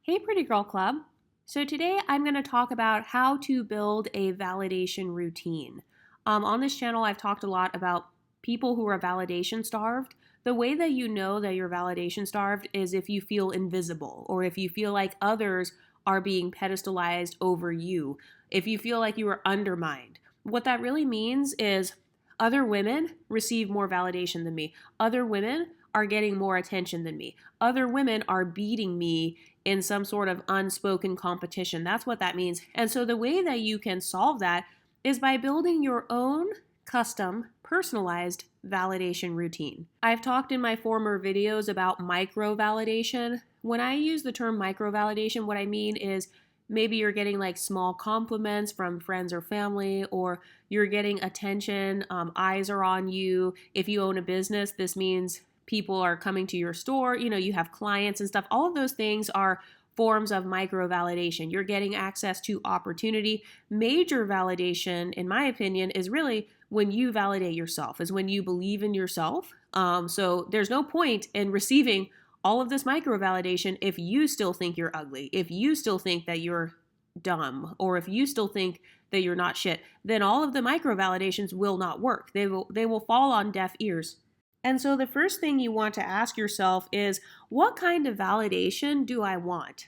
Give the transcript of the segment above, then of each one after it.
Hey, Pretty Girl Club. So, today I'm going to talk about how to build a validation routine. On this channel, I've talked a lot about people who are validation starved. The way that you know that you're validation starved is if you feel invisible or if you feel like others are being pedestalized over you, if you feel like you are undermined. What that really means is other women receive more validation than me, other women are getting more attention than me, other women are beating me in some sort of unspoken competition. That's what that means. And so the way that you can solve that is by building your own custom, personalized validation routine. I've talked in my former videos about micro validation. When I use the term micro validation, what I mean is maybe you're getting like small compliments from friends or family, or you're getting attention, eyes are on you. If you own a business, this means people are coming to your store, you have clients and stuff. All of those things are forms of micro validation. You're getting access to opportunity. Major validation, in my opinion, is really when you validate yourself, is when you believe in yourself. So there's no point in receiving all of this micro validation if you still think you're ugly, if you still think that you're dumb, or if you still think that you're not shit, then all of the micro validations will not work. They will fall on deaf ears. And so the first thing you want to ask yourself is, what kind of validation do I want?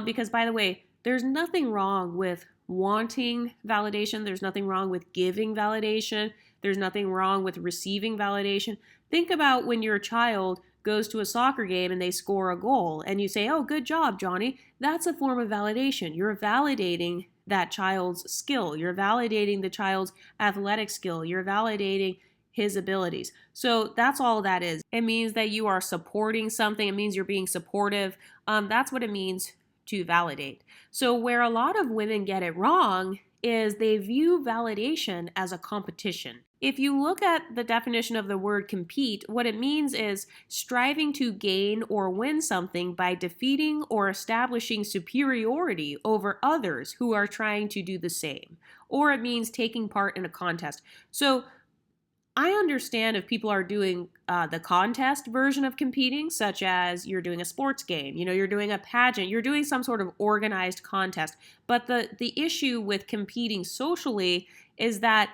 Because, by the way, there's nothing wrong with wanting validation. There's nothing wrong with giving validation. There's nothing wrong with receiving validation. Think about when your child goes to a soccer game and they score a goal and you say, "Oh, good job, Johnny." That's a form of validation. You're validating that child's skill. You're validating the child's athletic skill. You're validating his abilities. So that's all that is. It means that you are supporting something. It means you're being supportive. That's what it means to validate. So where a lot of women get it wrong is they view validation as a competition. If you look at the definition of the word compete, what it means is striving to gain or win something by defeating or establishing superiority over others who are trying to do the same. Or it means taking part in a contest. So I understand if people are doing the contest version of competing, such as you're doing a sports game, you're doing a pageant, you're doing some sort of organized contest. But the issue with competing socially is that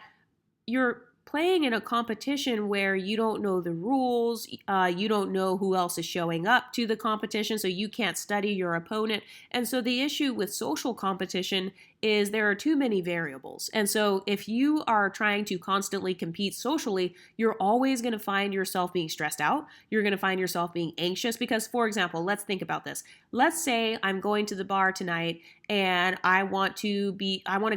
you're playing in a competition where you don't know the rules, you don't know who else is showing up to the competition, so you can't study your opponent. And so the issue with social competition is there are too many variables. And so if you are trying to constantly compete socially, you're always going to find yourself being stressed out. You're going to find yourself being anxious because, for example, let's think about this. Let's say I'm going to the bar tonight and I want to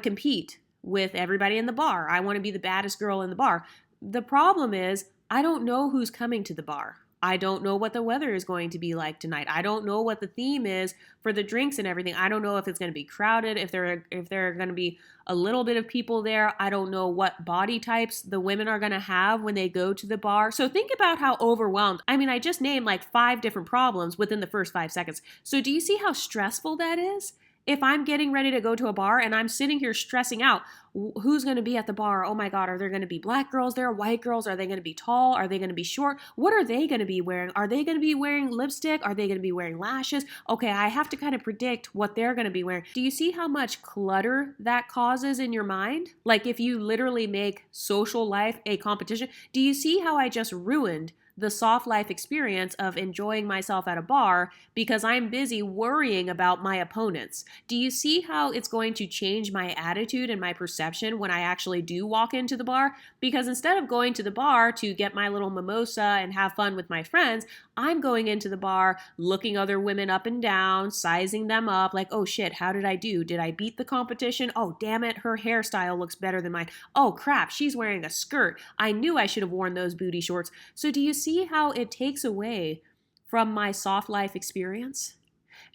compete with everybody in the bar. I want to be the baddest girl in the bar. The problem is I don't know who's coming to the bar. I don't know what the weather is going to be like tonight. I don't know what the theme is for the drinks and everything. I don't know if it's going to be crowded, if there are going to be a little bit of people there. I don't know what body types the women are going to have when they go to the bar. So think about how overwhelmed. I just named like 5 different problems within the first 5 seconds. So do you see how stressful that is? If I'm getting ready to go to a bar and I'm sitting here stressing out, who's going to be at the bar? Oh my God, are there going to be black girls there, white girls? Are they going to be tall? Are they going to be short? What are they going to be wearing? Are they going to be wearing lipstick? Are they going to be wearing lashes? Okay, I have to kind of predict what they're going to be wearing. Do you see how much clutter that causes in your mind? Like if you literally make social life a competition, do you see how I just ruined the soft life experience of enjoying myself at a bar because I'm busy worrying about my opponents? Do you see how it's going to change my attitude and my perception when I actually do walk into the bar? Because instead of going to the bar to get my little mimosa and have fun with my friends, I'm going into the bar looking other women up and down, sizing them up like, oh shit, how did I do? Did I beat the competition? Oh damn it, her hairstyle looks better than mine. Oh crap, she's wearing a skirt. I knew I should have worn those booty shorts. So do you see how it takes away from my soft life experience?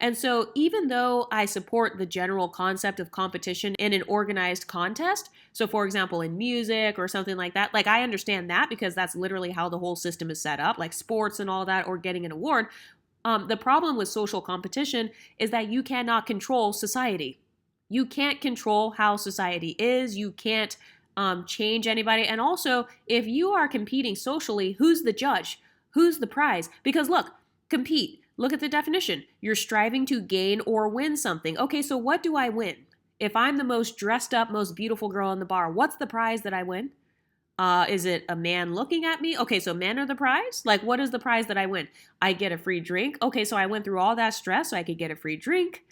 And so even though I support the general concept of competition in an organized contest, so for example, in music or something like that, like I understand that because that's literally how the whole system is set up, like sports and all that, or getting an award. The problem with social competition is that you cannot control society. You can't control how society is. You can't change anybody. And also, if you are competing socially, who's the judge? Who's the prize? Because look, compete. Look at the definition. You're striving to gain or win something. Okay, so what do I win? If I'm the most dressed up, most beautiful girl in the bar, what's the prize that I win? Is it a man looking at me? Okay, so men are the prize? Like, what is the prize that I win? I get a free drink. Okay, so I went through all that stress so I could get a free drink.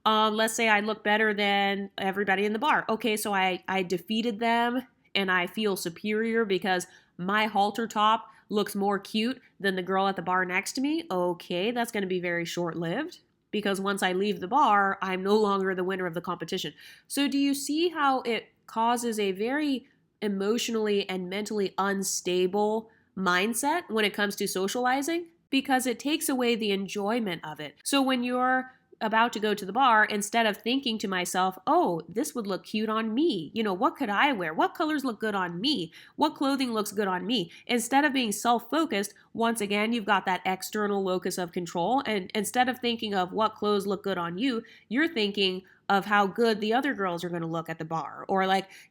Let's say I look better than everybody in the bar. Okay, so I defeated them and I feel superior because my halter top looks more cute than the girl at the bar next to me. Okay, that's going to be very short lived because once I leave the bar, I'm no longer the winner of the competition. So, do you see how it causes a very emotionally and mentally unstable mindset when it comes to socializing? Because it takes away the enjoyment of it. So when you're about to go to the bar, instead of thinking to myself, oh, this would look cute on me. What could I wear? What colors look good on me? What clothing looks good on me? Instead of being self-focused, once again, you've got that external locus of control. And instead of thinking of what clothes look good on you, you're thinking of how good the other girls are going to look at the bar, or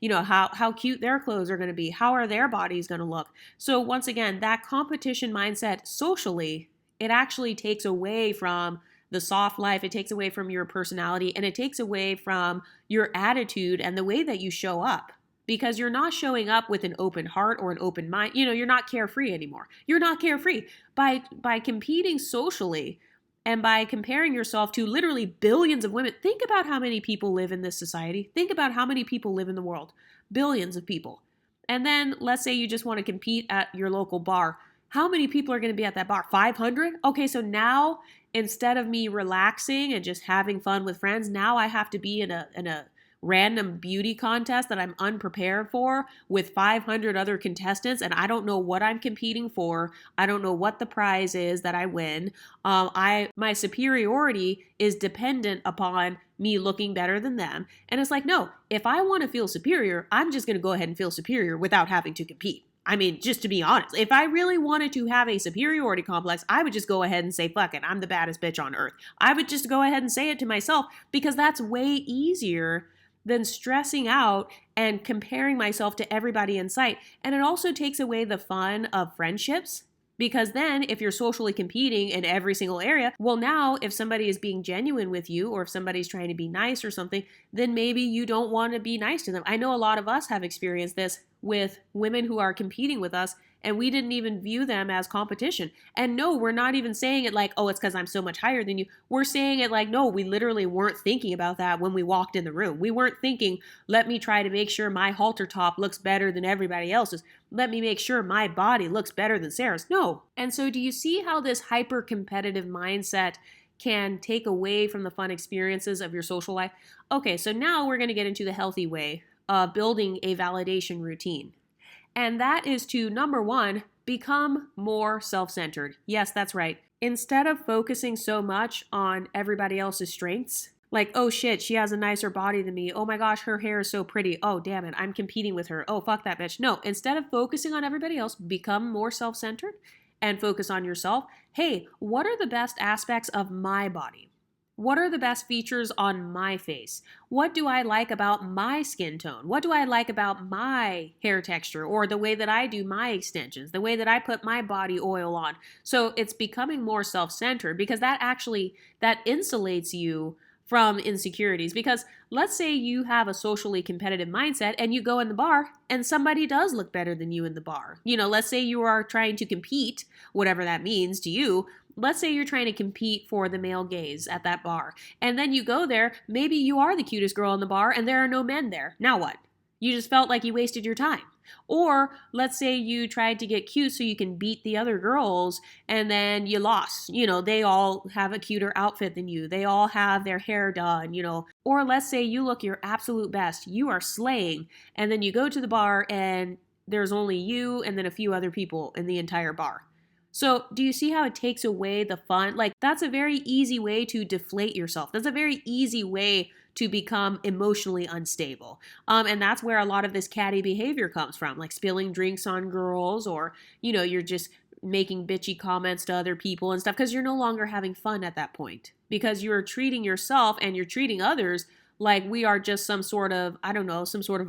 how cute their clothes are going to be. How are their bodies going to look? So once again, that competition mindset socially, it actually takes away from the soft life, it takes away from your personality, and it takes away from your attitude and the way that you show up. Because you're not showing up with an open heart or an open mind. You're not carefree anymore. You're not carefree. By competing socially and by comparing yourself to literally billions of women, think about how many people live in this society. Think about how many people live in the world. Billions of people. And then let's say you just want to compete at your local bar. How many people are going to be at that bar? 500? Okay, so now instead of me relaxing and just having fun with friends, now I have to be in a random beauty contest that I'm unprepared for with 500 other contestants, and I don't know what I'm competing for. I don't know what the prize is that I win. My superiority is dependent upon me looking better than them. And it's like, no, if I want to feel superior, I'm just going to go ahead and feel superior without having to compete. I mean, just to be honest, if I really wanted to have a superiority complex, I would just go ahead and say, fuck it, I'm the baddest bitch on earth. I would just go ahead and say it to myself because that's way easier than stressing out and comparing myself to everybody in sight. And it also takes away the fun of friendships. Because then if you're socially competing in every single area, well, now if somebody is being genuine with you or if somebody's trying to be nice or something, then maybe you don't want to be nice to them. I know a lot of us have experienced this with women who are competing with us, and we didn't even view them as competition. And no, we're not even saying it like, oh, it's because I'm so much higher than you. We're saying it like, no, we literally weren't thinking about that when we walked in the room. We weren't thinking, let me try to make sure my halter top looks better than everybody else's. Let me make sure my body looks better than Sarah's. No. And so do you see how this hyper-competitive mindset can take away from the fun experiences of your social life? Okay, so now we're going to get into the healthy way of building a validation routine. And that is to, number one, become more self-centered. Yes, that's right. Instead of focusing so much on everybody else's strengths, like, oh shit, she has a nicer body than me. Oh my gosh, her hair is so pretty. Oh, damn it, I'm competing with her. Oh, fuck that bitch. No, instead of focusing on everybody else, become more self-centered and focus on yourself. Hey, what are the best aspects of my body? What are the best features on my face? What do I like about my skin tone? What do I like about my hair texture or the way that I do my extensions, the way that I put my body oil on? So it's becoming more self-centered because that insulates you from insecurities. Because let's say you have a socially competitive mindset and you go in the bar and somebody does look better than you in the bar. Let's say you are trying to compete, whatever that means to you. Let's say you're trying to compete for the male gaze at that bar. And then you go there, maybe you are the cutest girl in the bar and there are no men there. Now what? You just felt like you wasted your time. Or let's say you tried to get cute so you can beat the other girls and then you lost. They all have a cuter outfit than you. They all have their hair done, Or let's say you look your absolute best. You are slaying. And then you go to the bar and there's only you and then a few other people in the entire bar. So do you see how it takes away the fun? Like, that's a very easy way to deflate yourself. That's a very easy way to become emotionally unstable. And that's where a lot of this catty behavior comes from, like spilling drinks on girls or, you're just making bitchy comments to other people and stuff because you're no longer having fun at that point because you're treating yourself and you're treating others like we are just some sort of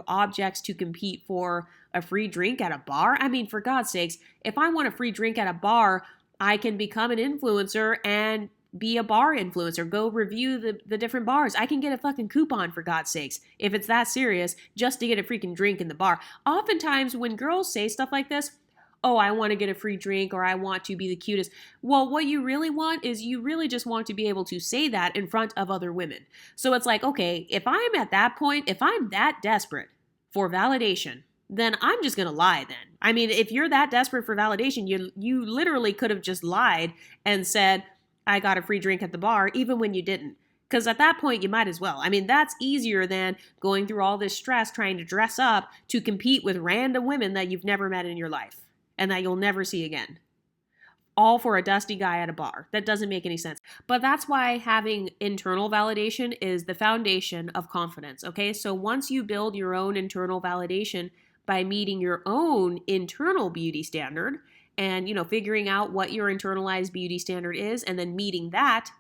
objects to compete for a free drink at a bar. I mean, for God's sakes, if I want a free drink at a bar, I can become an influencer and be a bar influencer, go review the different bars. I can get a fucking coupon, for God's sakes, if it's that serious, just to get a freaking drink in the bar. Oftentimes when girls say stuff like this, oh, I want to get a free drink, or I want to be the cutest. Well, what you really want is you really just want to be able to say that in front of other women. So it's like, okay, if I'm at that point, if I'm that desperate for validation, then I'm just going to lie then. I mean, if you're that desperate for validation, you literally could have just lied and said, I got a free drink at the bar, even when you didn't. Because at that point, you might as well. I mean, that's easier than going through all this stress trying to dress up to compete with random women that you've never met in your life and that you'll never see again. All for a dusty guy at a bar. That doesn't make any sense. But that's why having internal validation is the foundation of confidence, okay? So once you build your own internal validation by meeting your own internal beauty standard and, figuring out what your internalized beauty standard is and then meeting that,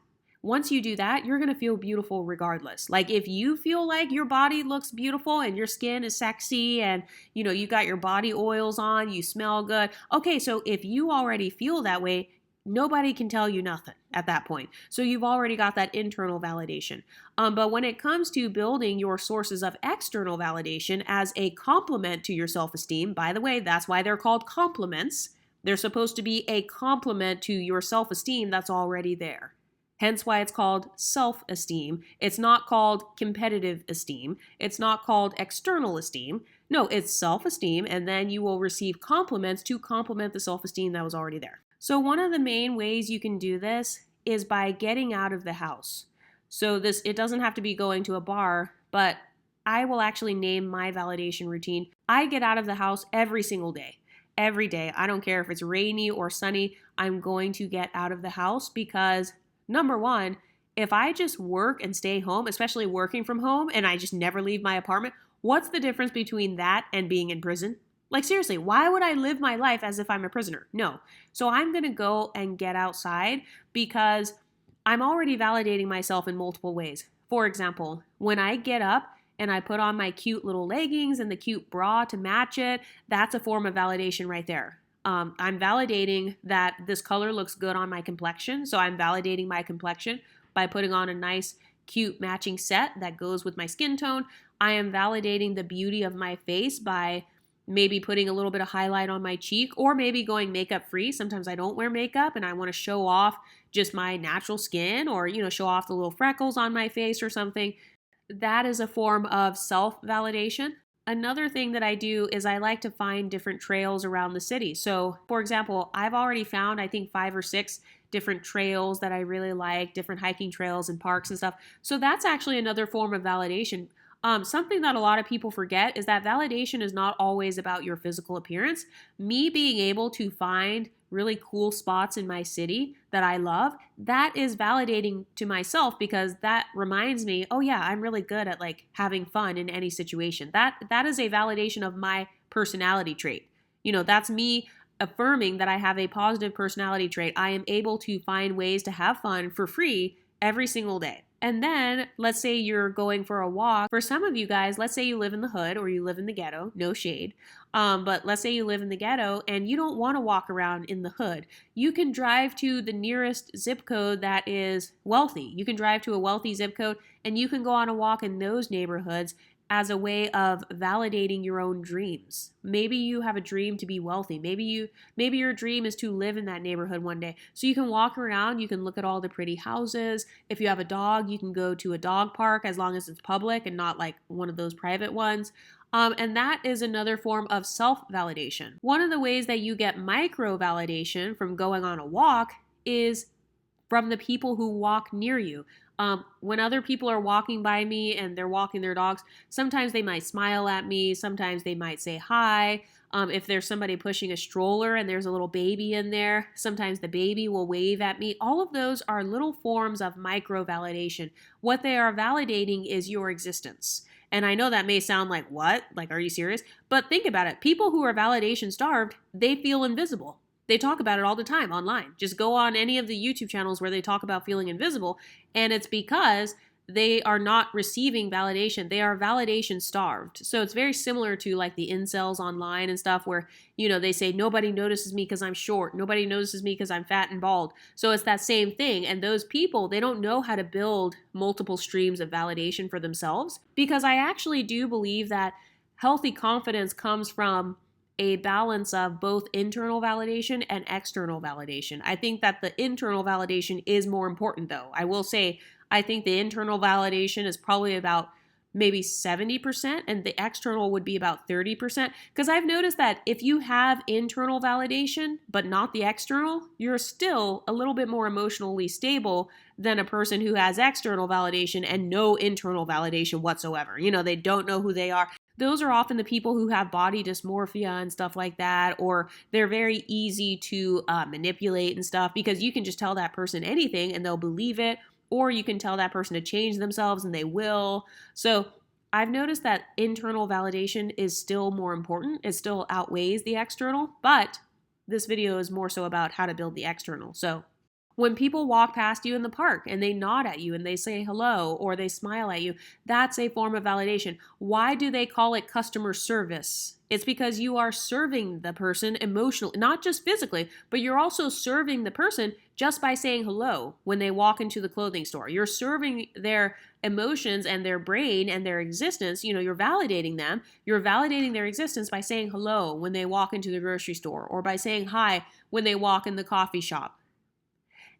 once you do that, you're going to feel beautiful regardless. Like if you feel like your body looks beautiful and your skin is sexy and, you got your body oils on, you smell good. Okay, so if you already feel that way, nobody can tell you nothing at that point. So you've already got that internal validation. But when it comes to building your sources of external validation as a complement to your self-esteem, by the way, that's why they're called compliments. They're supposed to be a complement to your self-esteem that's already there. Hence why it's called self-esteem. It's not called competitive esteem. It's not called external esteem. No, it's self-esteem, and then you will receive compliments to complement the self-esteem that was already there. So one of the main ways you can do this is by getting out of the house. So it doesn't have to be going to a bar, but I will actually name my validation routine. I get out of the house every single day. Every day. I don't care if it's rainy or sunny. I'm going to get out of the house because number one, if I just work and stay home, especially working from home, and I just never leave my apartment, what's the difference between that and being in prison? Like seriously, why would I live my life as if I'm a prisoner? No. So I'm going to go and get outside because I'm already validating myself in multiple ways. For example, when I get up and I put on my cute little leggings and the cute bra to match it, that's a form of validation right there. I'm validating that this color looks good on my complexion. So I'm validating my complexion by putting on a nice, cute matching set that goes with my skin tone. I am validating the beauty of my face by maybe putting a little bit of highlight on my cheek or maybe going makeup free. Sometimes I don't wear makeup and I want to show off just my natural skin or, show off the little freckles on my face or something. That is a form of self-validation. Another thing that I do is I like to find different trails around the city. So, for example, I've already found, I think, 5 or 6 different trails that I really like, different hiking trails and parks and stuff. So that's actually another form of validation. Something that a lot of people forget is that validation is not always about your physical appearance. Me being able to find really cool spots in my city that I love, that is validating to myself because that reminds me, oh yeah, I'm really good at like having fun in any situation. That is a validation of my personality trait. That's me affirming that I have a positive personality trait. I am able to find ways to have fun for free every single day. And then let's say you're going for a walk. For some of you guys, let's say you live in the hood or you live in the ghetto, no shade. But let's say you live in the ghetto and you don't want to walk around in the hood. You can drive to the nearest zip code that is wealthy. You can drive to a wealthy zip code and you can go on a walk in those neighborhoods as a way of validating your own dreams. Maybe you have a dream to be wealthy. Maybe your dream is to live in that neighborhood one day. So you can walk around, you can look at all the pretty houses. If you have a dog, you can go to a dog park as long as it's public and not like one of those private ones. And that is another form of self-validation. One of the ways that you get micro-validation from going on a walk is from the people who walk near you. When other people are walking by me and they're walking their dogs, sometimes they might smile at me. Sometimes they might say hi. If there's somebody pushing a stroller and there's a little baby in there, sometimes the baby will wave at me. All of those are little forms of micro-validation. What they are validating is your existence. And I know that may sound like, what? Like, are you serious? But think about it. People who are validation starved, they feel invisible. They talk about it all the time online. Just go on any of the YouTube channels where they talk about feeling invisible. And it's because they are not receiving validation. They are validation starved. So it's very similar to like the incels online and stuff where, they say nobody notices me because I'm short. Nobody notices me because I'm fat and bald. So it's that same thing. And those people, they don't know how to build multiple streams of validation for themselves, because I actually do believe that healthy confidence comes from a balance of both internal validation and external validation. I think that the internal validation is more important, though. I will say, I think the internal validation is probably about maybe 70%, and the external would be about 30%. Because I've noticed that if you have internal validation, but not the external, you're still a little bit more emotionally stable than a person who has external validation and no internal validation whatsoever. They don't know who they are. Those are often the people who have body dysmorphia and stuff like that, or they're very easy to manipulate and stuff, because you can just tell that person anything and they'll believe it, or you can tell that person to change themselves and they will. So I've noticed that internal validation is still more important. It still outweighs the external, but this video is more so about how to build the external. So when people walk past you in the park and they nod at you and they say hello or they smile at you, that's a form of validation. Why do they call it customer service? It's because you are serving the person emotionally, not just physically, but you're also serving the person just by saying hello when they walk into the clothing store. You're serving their emotions and their brain and their existence. You're validating them. You're validating their existence by saying hello when they walk into the grocery store, or by saying hi when they walk in the coffee shop.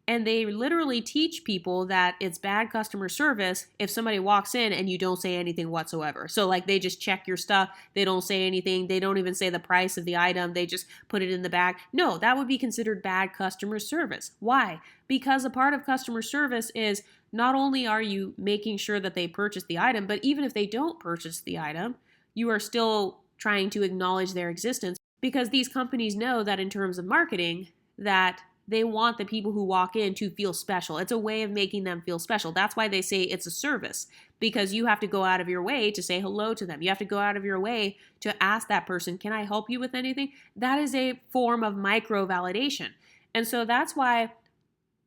And they literally teach people that it's bad customer service if somebody walks in and you don't say anything whatsoever. So like they just check your stuff. They don't say anything. They don't even say the price of the item. They just put it in the bag. No, that would be considered bad customer service. Why? Because a part of customer service is not only are you making sure that they purchase the item, but even if they don't purchase the item, you are still trying to acknowledge their existence, because these companies know that in terms of marketing, that they want the people who walk in to feel special. It's a way of making them feel special. That's why they say it's a service, because you have to go out of your way to say hello to them. You have to go out of your way to ask that person, can I help you with anything? That is a form of micro validation. And so that's why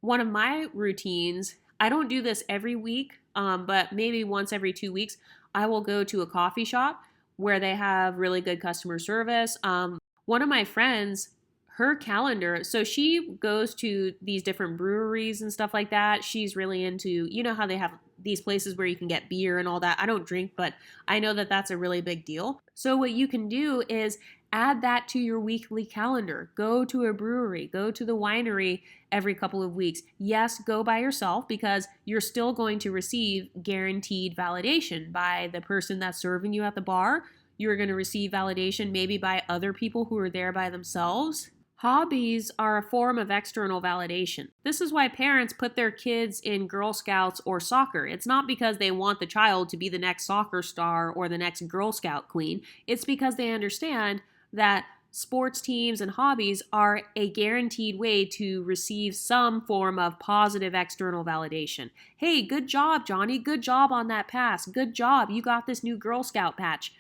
one of my routines, I don't do this every week, but maybe once every 2 weeks, I will go to a coffee shop where they have really good customer service. One of my friends, her calendar, so she goes to these different breweries and stuff like that. She's really into, how they have these places where you can get beer and all that. I don't drink, but I know that that's a really big deal. So what you can do is add that to your weekly calendar. Go to a brewery, go to the winery every couple of weeks. Yes, go by yourself, because you're still going to receive guaranteed validation by the person that's serving you at the bar. You're going to receive validation maybe by other people who are there by themselves. Hobbies are a form of external validation. This is why parents put their kids in Girl Scouts or soccer. It's not because they want the child to be the next soccer star or the next Girl Scout queen. It's because they understand that sports teams and hobbies are a guaranteed way to receive some form of positive external validation. Hey, good job, Johnny. Good job on that pass. Good job. You got this new Girl Scout patch.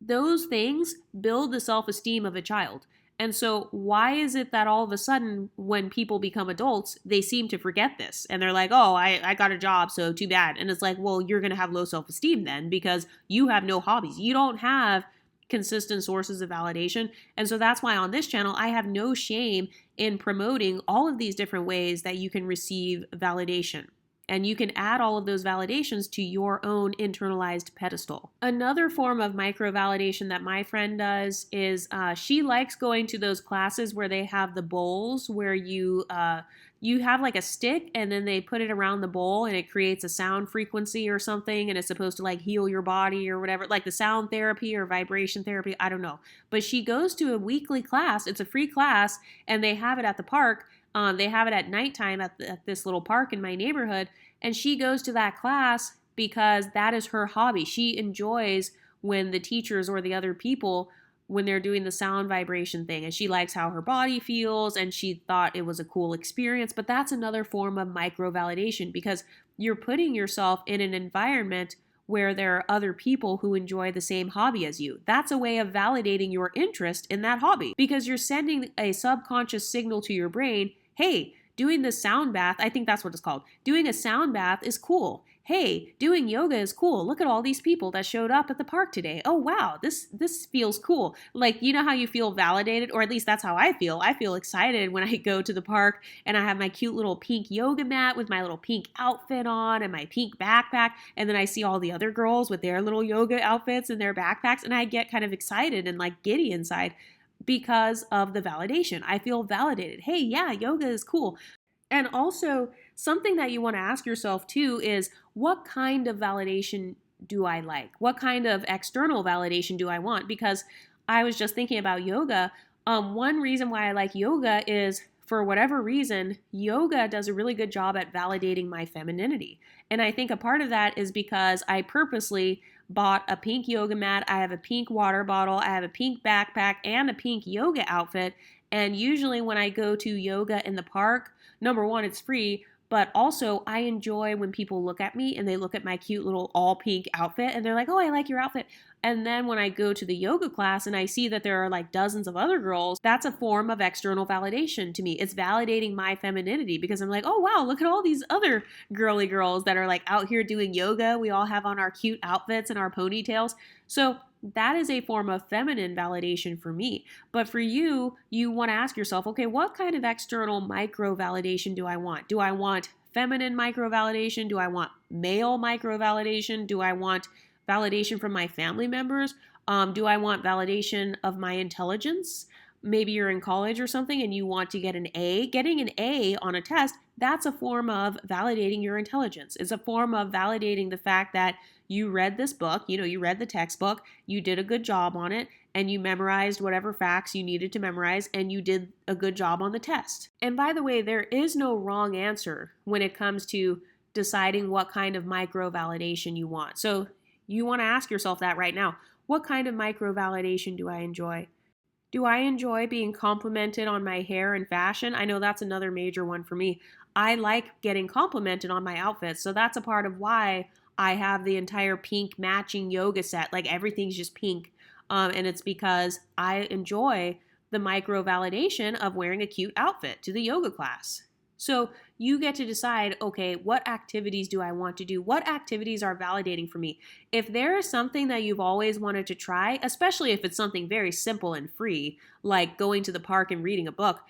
Those things build the self-esteem of a child. And so why is it that all of a sudden when people become adults, they seem to forget this? And they're like, oh, I got a job, so too bad. And it's like, well, you're going to have low self-esteem then, because you have no hobbies. You don't have consistent sources of validation. And so that's why on this channel, I have no shame in promoting all of these different ways that you can receive validation. And you can add all of those validations to your own internalized pedestal. Another form of micro-validation that my friend does is she likes going to those classes where they have the bowls, where you have like a stick and then they put it around the bowl and it creates a sound frequency or something, and it's supposed to like heal your body or whatever, like the sound therapy or vibration therapy, I don't know. But she goes to a weekly class. It's a free class and they have it at the park. They have it at nighttime at this little park in my neighborhood, and she goes to that class because that is her hobby. She enjoys when the teachers or the other people, when they're doing the sound vibration thing, and she likes how her body feels, and she thought it was a cool experience. But that's another form of micro-validation, because you're putting yourself in an environment where there are other people who enjoy the same hobby as you. That's a way of validating your interest in that hobby, because you're sending a subconscious signal to your brain, hey, doing this sound bath, I think that's what it's called. Doing a sound bath is cool. hey, doing yoga is cool. Look at all these people that showed up at the park today. Oh wow, this feels cool. Like, you know how you feel validated, or at least that's how I feel. I feel excited when I go to the park and I have my cute little pink yoga mat with my little pink outfit on and my pink backpack, and then I see all the other girls with their little yoga outfits and their backpacks, and I get kind of excited and like giddy inside because of the validation. I feel validated. Hey, yeah, yoga is cool. And also, something that you want to ask yourself too is, what kind of validation do I like? What kind of external validation do I want? Because I was just thinking about yoga. One reason why I like yoga is, for whatever reason, yoga does a really good job at validating my femininity. And I think a part of that is because I purposely bought a pink yoga mat. I have a pink water bottle. I have a pink backpack and a pink yoga outfit. And usually when I go to yoga in the park, number one, it's free, but also I enjoy when people look at me and they look at my cute little all pink outfit and they're like, oh, I like your outfit. And then when I go to the yoga class and I see that there are like dozens of other girls, that's a form of external validation to me. It's validating my femininity because I'm like, oh, wow, look at all these other girly girls that are like out here doing yoga. We all have on our cute outfits and our ponytails. So that is a form of feminine validation for me. But for you, you want to ask yourself, okay, what kind of external micro validation do I want? Do I want feminine micro validation? Do I want male micro validation? Do I want validation from my family members? Do I want validation of my intelligence? Maybe you're in college or something and you want to get an A. Getting an A on a test, that's a form of validating your intelligence. It's a form of validating the fact that you read this book, you read the textbook, you did a good job on it, and you memorized whatever facts you needed to memorize, and you did a good job on the test. And by the way, there is no wrong answer when it comes to deciding what kind of micro validation you want. So you want to ask yourself that right now. What kind of micro validation do I enjoy? Do I enjoy being complimented on my hair and fashion? I know that's another major one for me. I like getting complimented on my outfits, so that's a part of why I have the entire pink matching yoga set. Like, everything's just pink, and it's because I enjoy the micro validation of wearing a cute outfit to the yoga class. So you get to decide, okay, what activities do I want to do? What activities are validating for me? If there is something that you've always wanted to try, especially if it's something very simple and free, like going to the park and reading a book,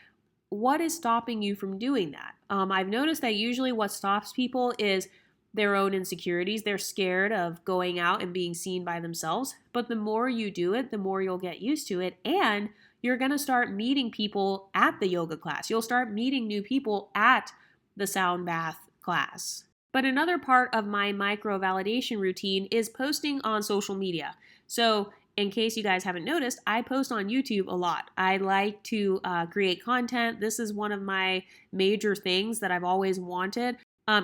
what is stopping you from doing that? I've noticed that usually what stops people is their own insecurities. They're scared of going out and being seen by themselves. But the more you do it, the more you'll get used to it. And you're going to start meeting people at the yoga class. You'll start meeting new people at the sound bath class. But another part of my micro validation routine is posting on social media. So in case you guys haven't noticed, I post on YouTube a lot. I like to create content. This is one of my major things that I've always wanted.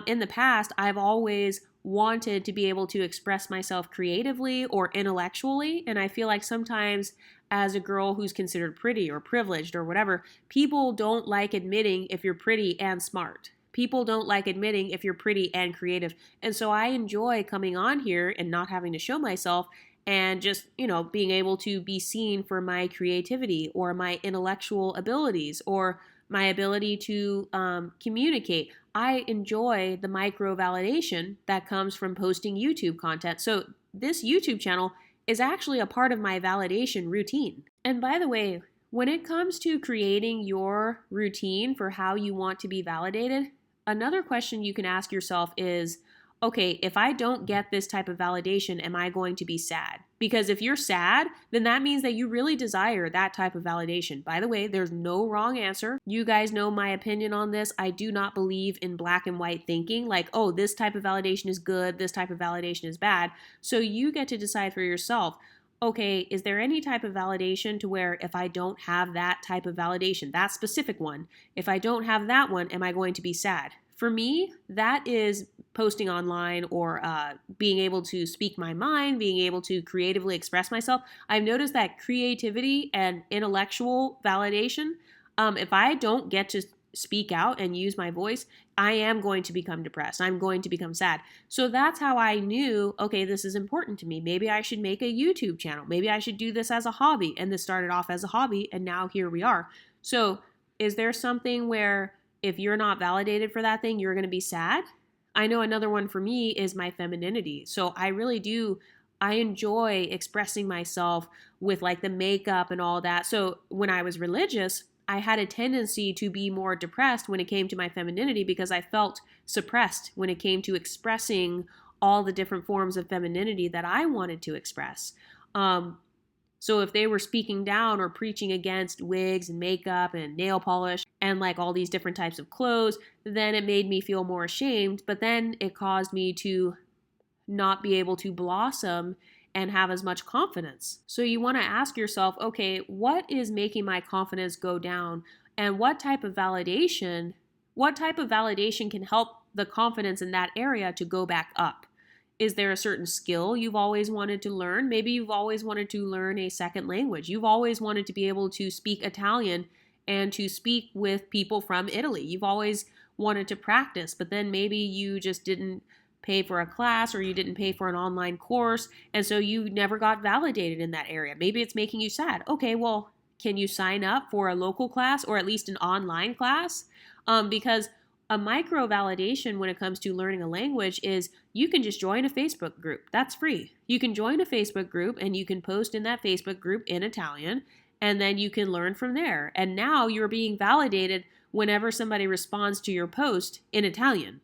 In the past, I've always wanted to be able to express myself creatively or intellectually, and I feel like sometimes as a girl who's considered pretty or privileged or whatever, people don't like admitting if you're pretty and smart. People don't like admitting if you're pretty and creative. And so I enjoy coming on here and not having to show myself and just, being able to be seen for my creativity or my intellectual abilities or my ability to communicate. I enjoy the micro validation that comes from posting YouTube content. So this YouTube channel is actually a part of my validation routine. And by the way, when it comes to creating your routine for how you want to be validated, another question you can ask yourself is, okay, if I don't get this type of validation, am I going to be sad? Because if you're sad, then that means that you really desire that type of validation. By the way, there's no wrong answer. You guys know my opinion on this. I do not believe in black and white thinking, like, oh, this type of validation is good, this type of validation is bad. So you get to decide for yourself, okay, is there any type of validation to where if I don't have that type of validation, that specific one, if I don't have that one, am I going to be sad? For me, that is posting online or being able to speak my mind, being able to creatively express myself. I've noticed that creativity and intellectual validation, if I don't get to speak out and use my voice, I am going to become depressed. I'm going to become sad. So that's how I knew, okay, this is important to me. Maybe I should make a YouTube channel. Maybe I should do this as a hobby. And this started off as a hobby, and now here we are. So is there something where if you're not validated for that thing, you're going to be sad? I know another one for me is my femininity. So I enjoy expressing myself with like the makeup and all that. So when I was religious, I had a tendency to be more depressed when it came to my femininity because I felt suppressed when it came to expressing all the different forms of femininity that I wanted to express. Um, so if they were speaking down or preaching against wigs and makeup and nail polish and like all these different types of clothes, then it made me feel more ashamed. But then it caused me to not be able to blossom and have as much confidence. So you want to ask yourself, okay, what is making my confidence go down? And what type of validation can help the confidence in that area to go back up? Is there a certain skill you've always wanted to learn? Maybe you've always wanted to learn a second language. You've always wanted to be able to speak Italian and to speak with people from Italy. You've always wanted to practice, but then maybe you just didn't pay for a class or you didn't pay for an online course, and so you never got validated in that area. Maybe it's making you sad. Okay, well, can you sign up for a local class or at least an online class? Because a micro validation when it comes to learning a language is you can just join a Facebook group. That's free. You can join a Facebook group and you can post in that Facebook group in Italian, and then you can learn from there. And now you're being validated whenever somebody responds to your post in Italian.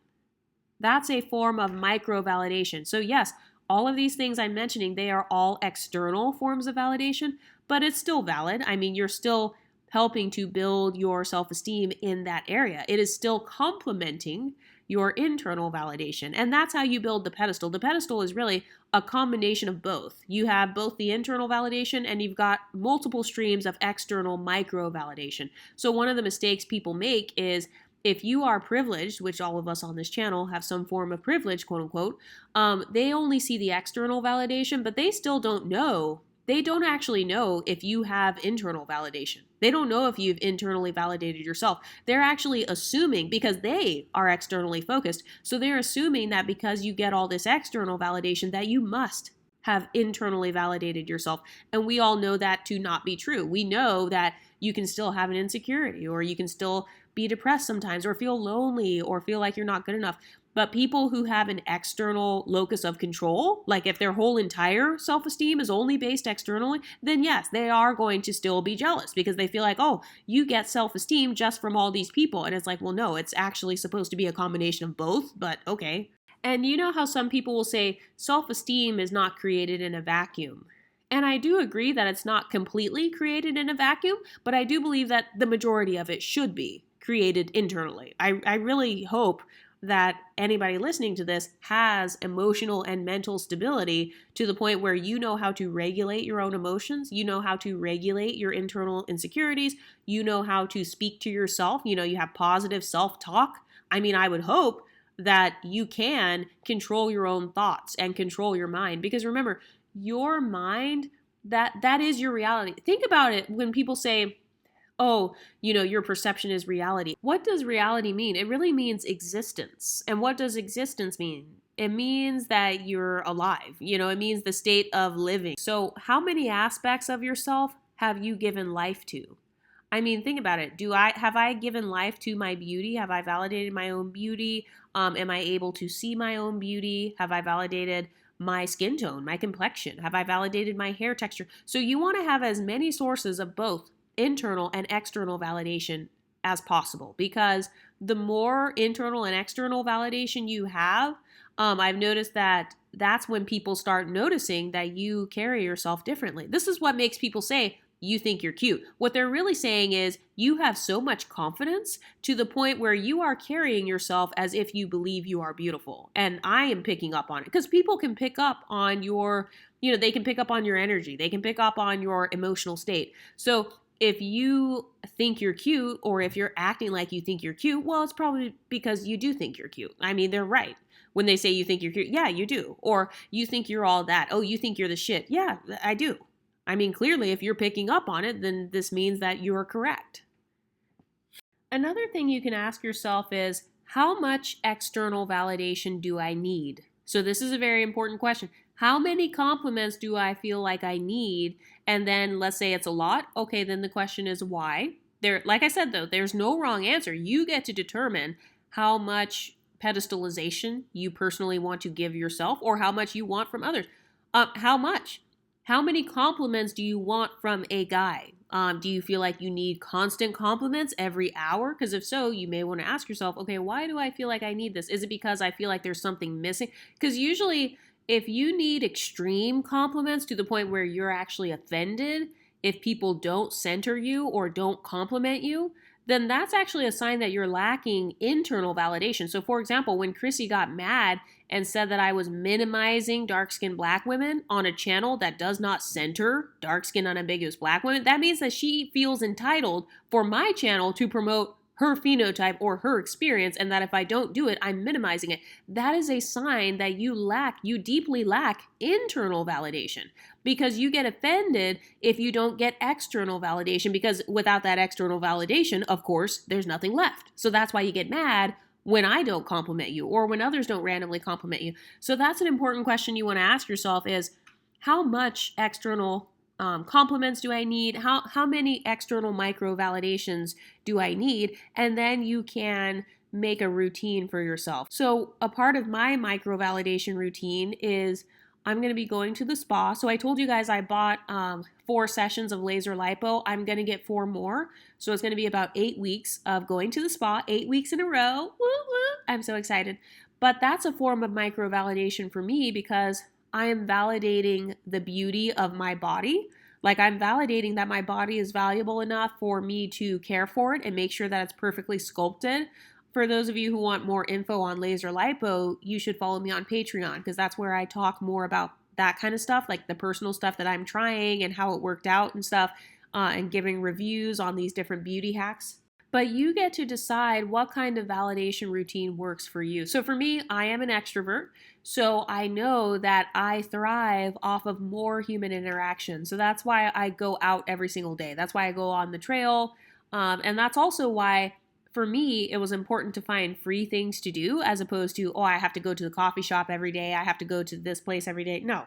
That's a form of micro validation. So yes, all of these things I'm mentioning, they are all external forms of validation, but it's still valid. I mean, you're still helping to build your self-esteem in that area. It is still complementing your internal validation. And that's how you build the pedestal. The pedestal is really a combination of both. You have both the internal validation and you've got multiple streams of external micro validation. So one of the mistakes people make is if you are privileged, which all of us on this channel have some form of privilege, quote unquote, they only see the external validation, but they still don't know. They don't actually know if you have internal validation. They don't know if you've internally validated yourself. They're actually assuming, because they are externally focused, so they're assuming that because you get all this external validation that you must have internally validated yourself. And we all know that to not be true. We know that you can still have an insecurity, or you can still be depressed sometimes, or feel lonely, or feel like you're not good enough. But people who have an external locus of control, like if their whole entire self-esteem is only based externally, then yes, they are going to still be jealous because they feel like, oh, you get self-esteem just from all these people. And it's like, well, no, it's actually supposed to be a combination of both, but okay. And you know how some people will say self-esteem is not created in a vacuum. And I do agree that it's not completely created in a vacuum, but I do believe that the majority of it should be created internally. I really hope that anybody listening to this has emotional and mental stability to the point where you know how to regulate your own emotions, you know how to regulate your internal insecurities, you know how to speak to yourself, you know, you have positive self-talk. I mean, I would hope that you can control your own thoughts and control your mind, because remember, your mind, that is your reality. Think about it when people say, oh, you know, your perception is reality. What does reality mean? It really means existence. And what does existence mean? It means that you're alive. You know, it means the state of living. So how many aspects of yourself have you given life to? I mean, think about it. Have I given life to my beauty? Have I validated my own beauty? Am I able to see my own beauty? Have I validated my skin tone, my complexion? Have I validated my hair texture? So you want to have as many sources of both internal and external validation as possible, because the more internal and external validation you have, I've noticed that that's when people start noticing that you carry yourself differently. This is what makes people say, you think you're cute. What they're really saying is you have so much confidence to the point where you are carrying yourself as if you believe you are beautiful. And I am picking up on it because people can pick up on your, they can pick up on your energy. They can pick up on your emotional state. So if you think you're cute, or if you're acting like you think you're cute, well, it's probably because you do think you're cute. I mean, they're right. When they say you think you're cute, yeah, you do. Or you think you're all that. Oh, you think you're the shit. Yeah, I do. I mean, clearly, if you're picking up on it, then this means that you're correct. Another thing you can ask yourself is, how much external validation do I need? So this is a very important question. How many compliments do I feel like I need? And then let's say it's a lot. Okay, then the question is why? Like I said, though, there's no wrong answer. You get to determine how much pedestalization you personally want to give yourself or how much you want from others. How much? How many compliments do you want from a guy? Do you feel like you need constant compliments every hour? Because if so, you may want to ask yourself, okay, why do I feel like I need this? Is it because I feel like there's something missing? Because usually, if you need extreme compliments to the point where you're actually offended, if people don't center you or don't compliment you, then that's actually a sign that you're lacking internal validation. So, for example, when Chrissy got mad and said that I was minimizing dark-skinned black women on a channel that does not center dark-skinned unambiguous black women, that means that she feels entitled for my channel to promote her phenotype or her experience, and that if I don't do it, I'm minimizing it. That is a sign that you deeply lack internal validation, because you get offended if you don't get external validation, because without that external validation, of course, there's nothing left. So that's why you get mad when I don't compliment you or when others don't randomly compliment you. So that's an important question you want to ask yourself is, how much external compliments do I need? How many external micro validations do I need? And then you can make a routine for yourself. So a part of my micro validation routine is I'm going to be going to the spa. So I told you guys I bought 4 sessions of laser lipo. I'm going to get 4 more. So it's going to be about 8 weeks of going to the spa, 8 weeks in a row. Woo, woo. I'm so excited. But that's a form of micro validation for me because I am validating the beauty of my body. Like, I'm validating that my body is valuable enough for me to care for it and make sure that it's perfectly sculpted. For those of you who want more info on laser lipo, you should follow me on Patreon, because that's where I talk more about that kind of stuff, like the personal stuff that I'm trying and how it worked out and stuff, and giving reviews on these different beauty hacks. But you get to decide what kind of validation routine works for you. So for me, I am an extrovert. So I know that I thrive off of more human interaction. So that's why I go out every single day. That's why I go on the trail. And that's also why, for me, it was important to find free things to do as opposed to, oh, I have to go to the coffee shop every day. I have to go to this place every day. No.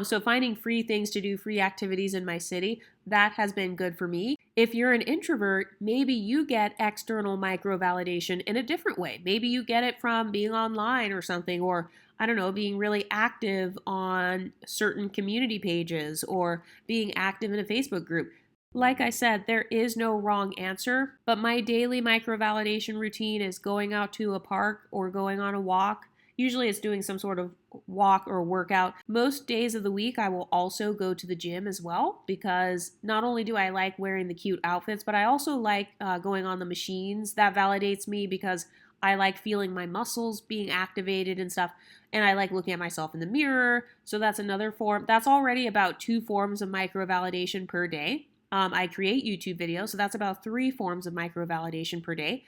So finding free things to do, free activities in my city, that has been good for me. If you're an introvert, maybe you get external micro validation in a different way. Maybe you get it from being online or something, or I don't know, being really active on certain community pages or being active in a Facebook group. Like I said, there is no wrong answer, but my daily micro validation routine is going out to a park or going on a walk. Usually it's doing some sort of walk or workout. Most days of the week, I will also go to the gym as well, because not only do I like wearing the cute outfits, but I also like going on the machines. That validates me because I like feeling my muscles being activated and stuff. And I like looking at myself in the mirror. So that's another form. That's already about 2 forms of micro validation per day. I create YouTube videos, so that's about 3 forms of micro validation per day.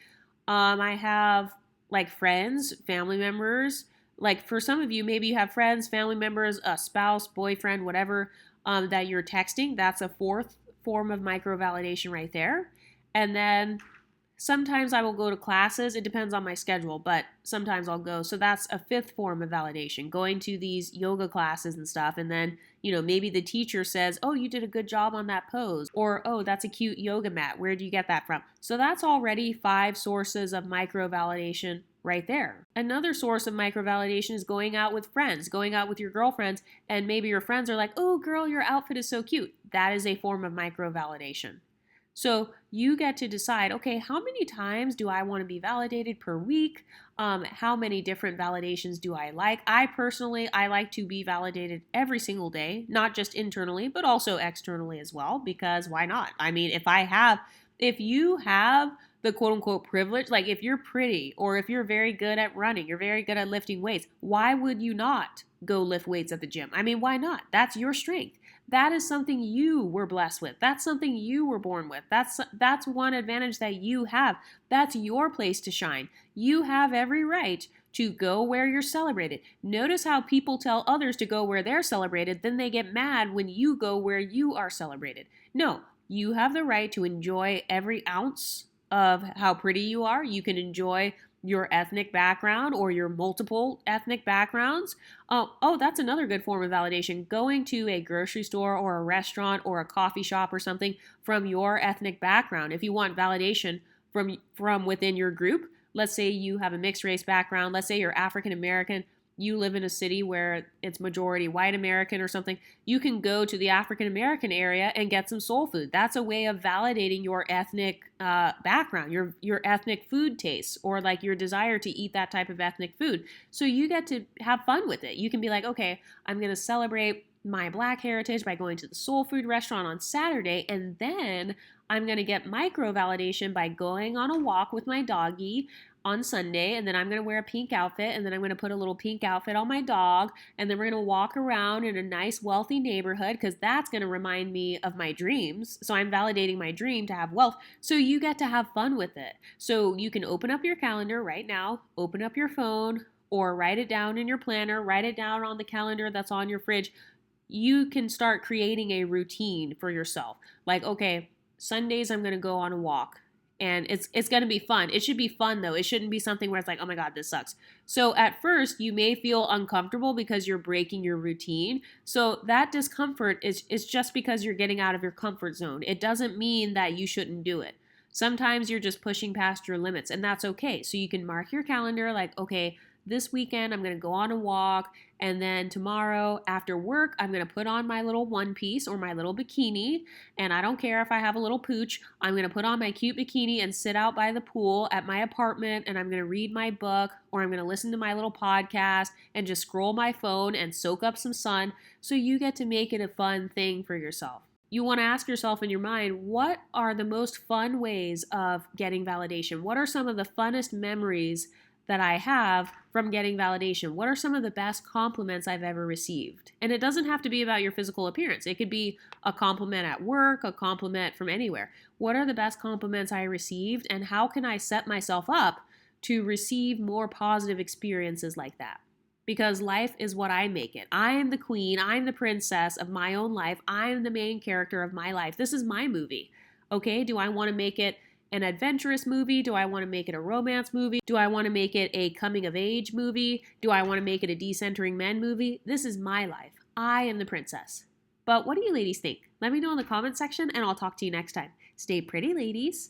I have like friends, family members. Like for some of you, maybe you have friends, family members, a spouse, boyfriend, whatever, that you're texting. That's a 4th form of micro validation right there. And then sometimes I will go to classes. It depends on my schedule, but sometimes I'll go. So that's a 5th form of validation, going to these yoga classes and stuff. And then, maybe the teacher says, oh, you did a good job on that pose. Or, oh, that's a cute yoga mat. Where do you get that from? So that's already 5 sources of micro validation right there. Another source of micro validation is going out with friends, going out with your girlfriends, and maybe your friends are like, oh, girl, your outfit is so cute. That is a form of micro validation. So you get to decide, okay, how many times do I want to be validated per week? How many different validations do I like? I like to be validated every single day, not just internally, but also externally as well, because why not? I mean, if you have the quote unquote privilege, like if you're pretty or if you're very good at running, you're very good at lifting weights, why would you not go lift weights at the gym? I mean, why not? That's your strength. That is something you were blessed with. That's something you were born with. That's one advantage that you have. That's your place to shine. You have every right to go where you're celebrated. Notice how people tell others to go where they're celebrated, then they get mad when you go where you are celebrated. No, you have the right to enjoy every ounce of how pretty you are. You can enjoy your ethnic background or your multiple ethnic backgrounds. Oh, that's another good form of validation. Going to a grocery store or a restaurant or a coffee shop or something from your ethnic background. If you want validation from within your group, let's say you have a mixed race background, let's say you're African American, you live in a city where it's majority white American or something, you can go to the African American area and get some soul food. That's a way of validating your ethnic background, your ethnic food tastes, or like your desire to eat that type of ethnic food. So you get to have fun with it. You can be like, okay, I'm going to celebrate my Black heritage by going to the soul food restaurant on Saturday, and then I'm going to get micro validation by going on a walk with my doggy on Sunday, and then I'm going to wear a pink outfit, and then I'm going to put a little pink outfit on my dog, and then we're going to walk around in a nice, wealthy neighborhood, because that's going to remind me of my dreams. So I'm validating my dream to have wealth. So you get to have fun with it. So you can open up your calendar right now, open up your phone, or write it down in your planner, write it down on the calendar that's on your fridge. You can start creating a routine for yourself. Like, okay, Sundays I'm going to go on a walk. And it's going to be fun. It should be fun, though. It shouldn't be something where it's like, oh my God, this sucks. So at first, you may feel uncomfortable because you're breaking your routine. So that discomfort is just because you're getting out of your comfort zone. It doesn't mean that you shouldn't do it. Sometimes you're just pushing past your limits, and that's okay. So you can mark your calendar like, okay, this weekend I'm going to go on a walk, and then tomorrow after work I'm going to put on my little one piece or my little bikini, and I don't care if I have a little pooch, I'm going to put on my cute bikini and sit out by the pool at my apartment, and I'm going to read my book, or I'm going to listen to my little podcast and just scroll my phone and soak up some sun. So you get to make it a fun thing for yourself. You want to ask yourself in your mind, what are the most fun ways of getting validation? What are some of the funnest memories that I have from getting validation? What are some of the best compliments I've ever received? And it doesn't have to be about your physical appearance. It could be a compliment at work, a compliment from anywhere. What are the best compliments I received, and how can I set myself up to receive more positive experiences like that? Because life is what I make it. I am the queen. I'm the princess of my own life. I'm the main character of my life. This is my movie. Okay, do I want to make it an adventurous movie? Do I want to make it a romance movie? Do I want to make it a coming of age movie? Do I want to make it a decentering men movie? This is my life. I am the princess. But what do you ladies think? Let me know in the comment section, and I'll talk to you next time. Stay pretty, ladies.